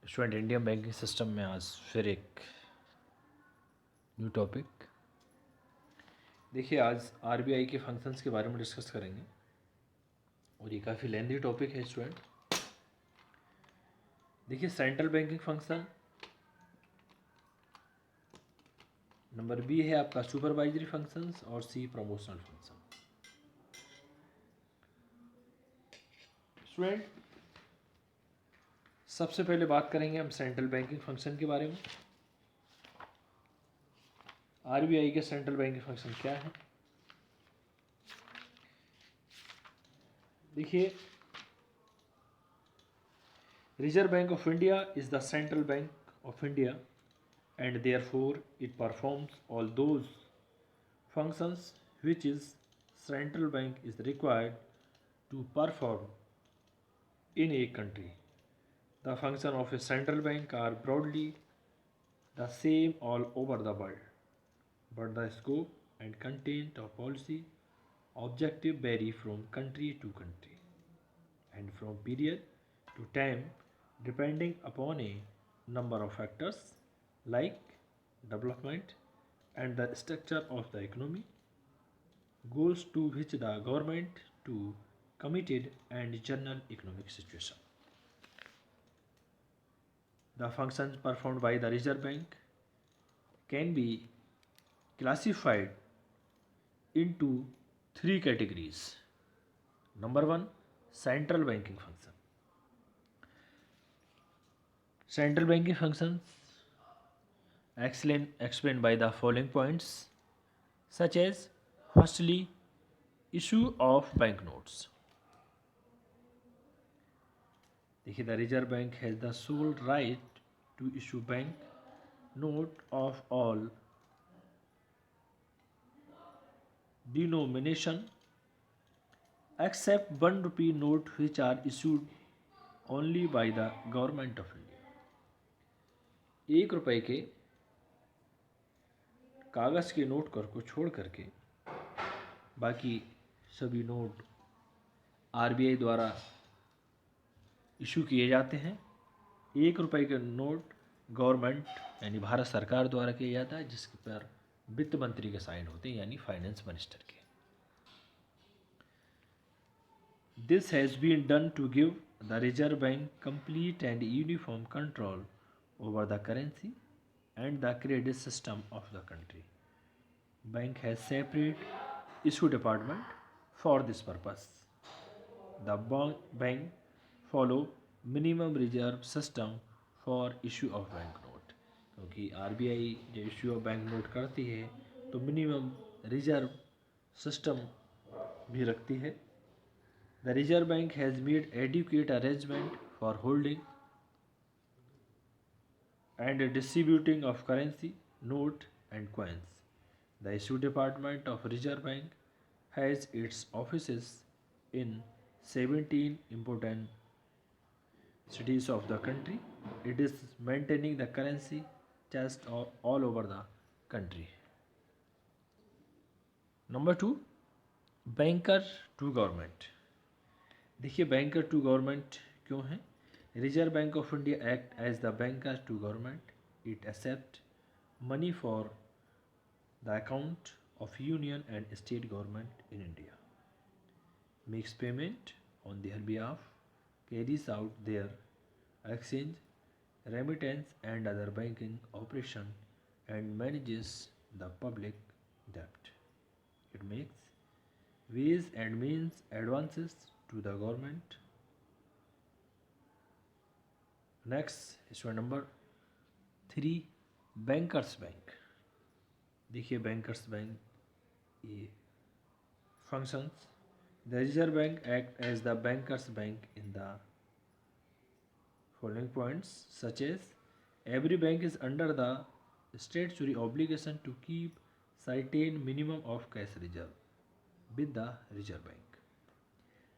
Student, Indian banking system में आज फिर एक न्यू टॉपिक। देखिए, आज आरबीआई के फंक्शंस के बारे में डिस्कस करेंगे और ये काफ़ी लेंथी टॉपिक है स्टूडेंट। देखिए, central banking function, number B है आपका सुपरवाइजरी फंक्शंस और सी प्रमोशनल फंक्शन। स्टूडेंट, सबसे पहले बात करेंगे हम सेंट्रल बैंकिंग फंक्शन के बारे में। आरबीआई के सेंट्रल बैंकिंग फंक्शन क्या है? देखिए, reserve bank of India is the central bank of India and therefore it performs all those functions which is central bank is required to perform in a country. The function of a central bank are broadly the same all over the world, but the scope and content of policy objective vary from country to country and from period to time depending upon a number of factors like development and the structure of the economy, goals to which the government to committed and general economic situation. The functions performed by the Reserve Bank can be classified into three categories. Number one, central banking function. Central banking functions explained by the following points, such as firstly, issue of banknotes. देखिए, the reserve bank has the sole right to issue bank note of all denomination except ₹1 note which are issued only by the government of India. ₹1 के कागज़ के note कर को छोड़ करके बाकी सभी नोट आरबीआई द्वारा इशू किए जाते हैं। ₹1 का नोट गवर्नमेंट यानी भारत सरकार द्वारा किया जाता है, जिसके पर वित्त मंत्री के साइन होते हैं यानी फाइनेंस मिनिस्टर के। This has been done to give the reserve bank complete and uniform control over the currency and the credit system of the country. Bank has separate issue department for this purpose. The bank follow minimum reserve system for issue of bank note, क्योंकि RBI जो issue of bank note करती है तो minimum reserve system भी रखती है। The reserve bank has made educate arrangement for holding and distributing of currency note and coins. The issue department of reserve bank has its offices in 17 important cities of the country. It is maintaining the currency chest all over the country. Number 2, banker to government. देखिए, banker to government क्यों है? Reserve bank of India act as the banker to government. It accept money for the account of union and state government in India, makes payment on their behalf, carries out their exchange, remittance and other banking operation, and manages the public debt. It makes ways and means advances to the government. Next is number 3, Bankers Bank. देखिए, Bankers Bank ये functions. The Reserve Bank act as the bankers bank in the following points, such as every bank is under the statutory obligation to keep certain minimum of cash reserve with the Reserve Bank.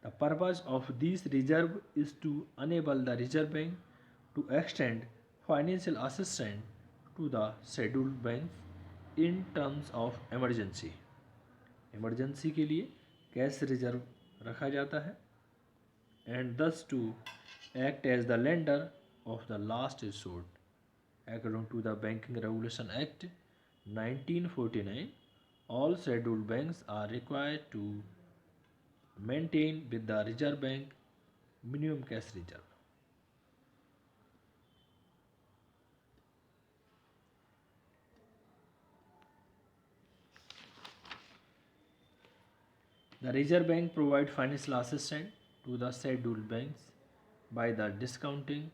The purpose of this reserve is to enable the Reserve Bank to extend financial assistance to the scheduled banks in terms of emergency. Emergency के लिए cash reserve रखा जाता है, and thus to act as the lender of the last resort. According to the Banking Regulation Act 1949, all scheduled banks are required to maintain with the Reserve Bank minimum cash reserve. The Reserve Bank provides financial assistance to the scheduled banks by the discounting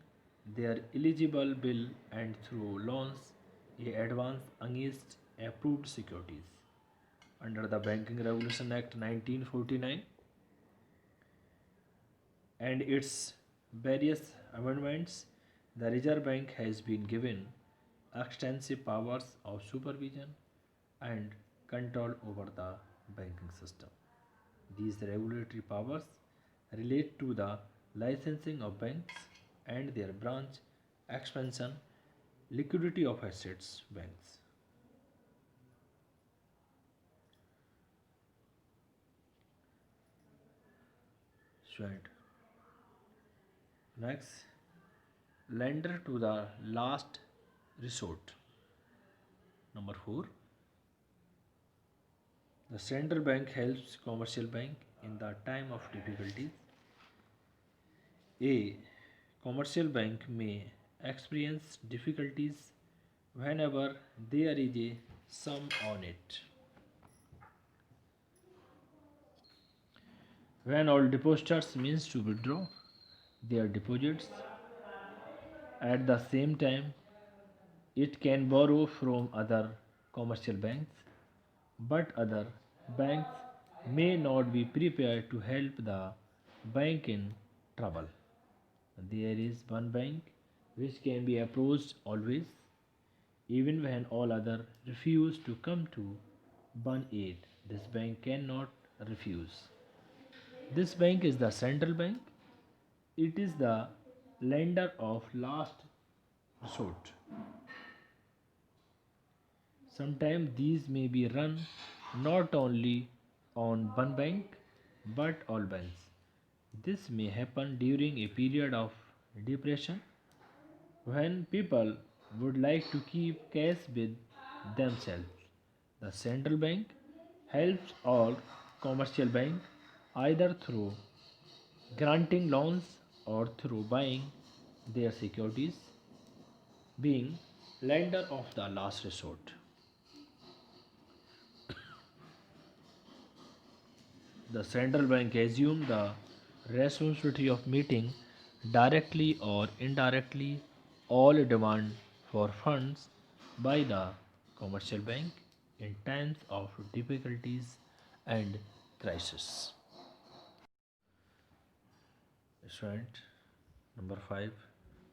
their eligible bill and through loans a advance against approved securities. Under the Banking Regulation Act 1949 and its various amendments, the Reserve Bank has been given extensive powers of supervision and control over the banking system. These regulatory powers relate to the licensing of banks and their branch expansion, liquidity of assets banks. Student. Next, lender to the last resort. Number 4. The central bank helps commercial bank in the time of difficulties. A commercial bank may experience difficulties whenever there is a sum on it. When all depositors means to withdraw their deposits at the same time, it can borrow from other commercial banks, but other banks may not be prepared to help the bank in trouble. There is one bank which can be approached always, even when all others refuse to come to one aid. This bank cannot refuse. This bank is the central bank. It is the lender of last resort. Sometimes these may be run not only on one bank but all banks. This may happen during a period of depression when people would like to keep cash with themselves. The central bank helps all commercial banks either through granting loans or through buying their securities, being lender of the last resort. The central bank assumes the responsibility of meeting directly or indirectly all demand for funds by the commercial bank in times of difficulties and crisis. Student number 5,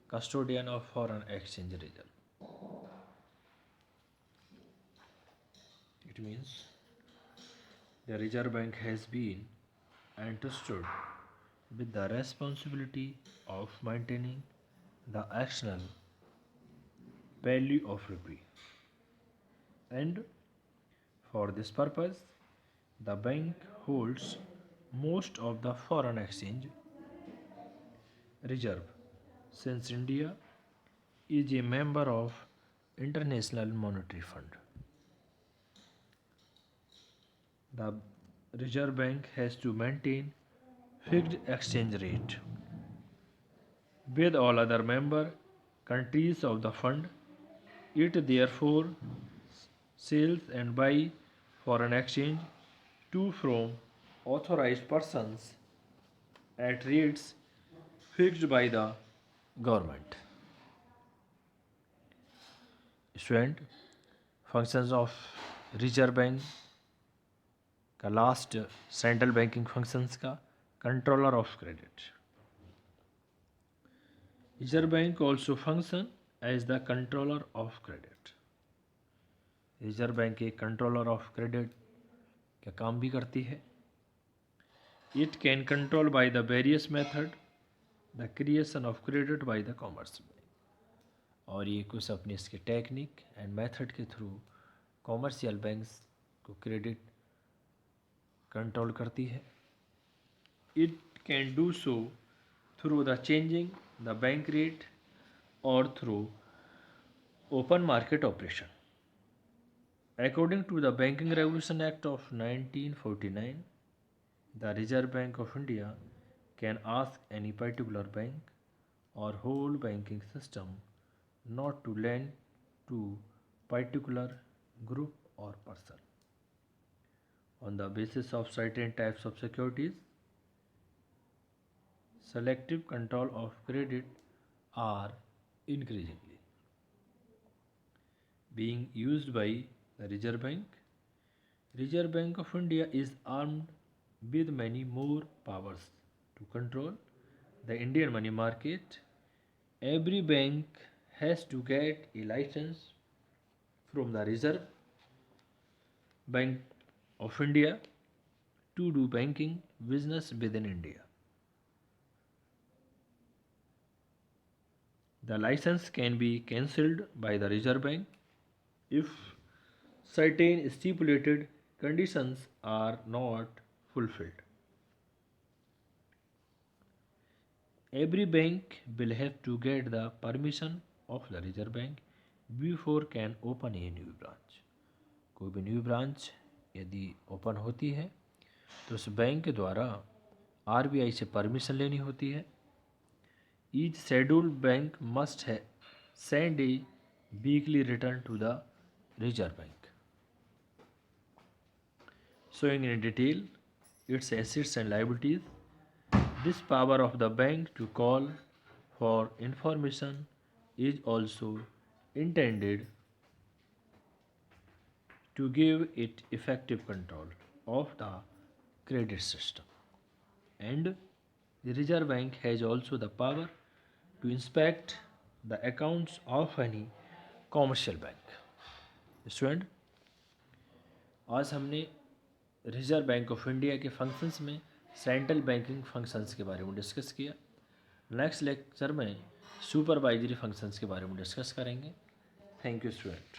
custodian of foreign exchange reserve. It means the Reserve Bank has been entrusted with the responsibility of maintaining the external value of rupee, and for this purpose the bank holds most of the foreign exchange reserve. Since India is a member of International Monetary Fund, the Reserve Bank has to maintain fixed exchange rate with all other member countries of the fund. It therefore sells and buy foreign exchange to from authorized persons at rates fixed by the government. Student, functions of reserve bank का last central banking functions का controller of credit. Reserve bank also function as the controller of credit. Reserve bank एक controller of credit का काम भी करती है. It can control by the various method the creation of credit by the commerce bank. और ये कुछ अपने इसके टेक्निक एंड मेथड के थ्रू कॉमर्शियल बैंक्स को क्रेडिट कंट्रोल करती है. It can do so through the changing the bank rate or through open market operation. According to the Banking Revolution Act of 1949, the Reserve Bank of India can ask any particular bank or whole banking system not to lend to particular group or person on the basis of certain types of securities. Selective control of credit are increasingly being used by the Reserve Bank. Reserve Bank of India is armed with many more powers to control the Indian money market. Every bank has to get a license from the Reserve Bank of India to do banking business within India. The license can be cancelled by the Reserve Bank if certain stipulated conditions are not fulfilled. Every bank will have to get the permission of the Reserve Bank before can open a new branch. कोई भी new branch यदि open होती है तो उस bank के द्वारा RBI से परमिशन लेनी होती है. Each scheduled bank must send a weekly return to the Reserve Bank, showing in detail its assets and liabilities. This power of the bank to call for information is also intended to give it effective control of the credit system. And the Reserve Bank has also the power to inspect the accounts of any commercial bank. Student, आज हमने reserve bank of India के functions में central banking functions के बारे में discuss किया. Next lecture में supervisory functions के बारे में डिस्कस करेंगे. Thank you student.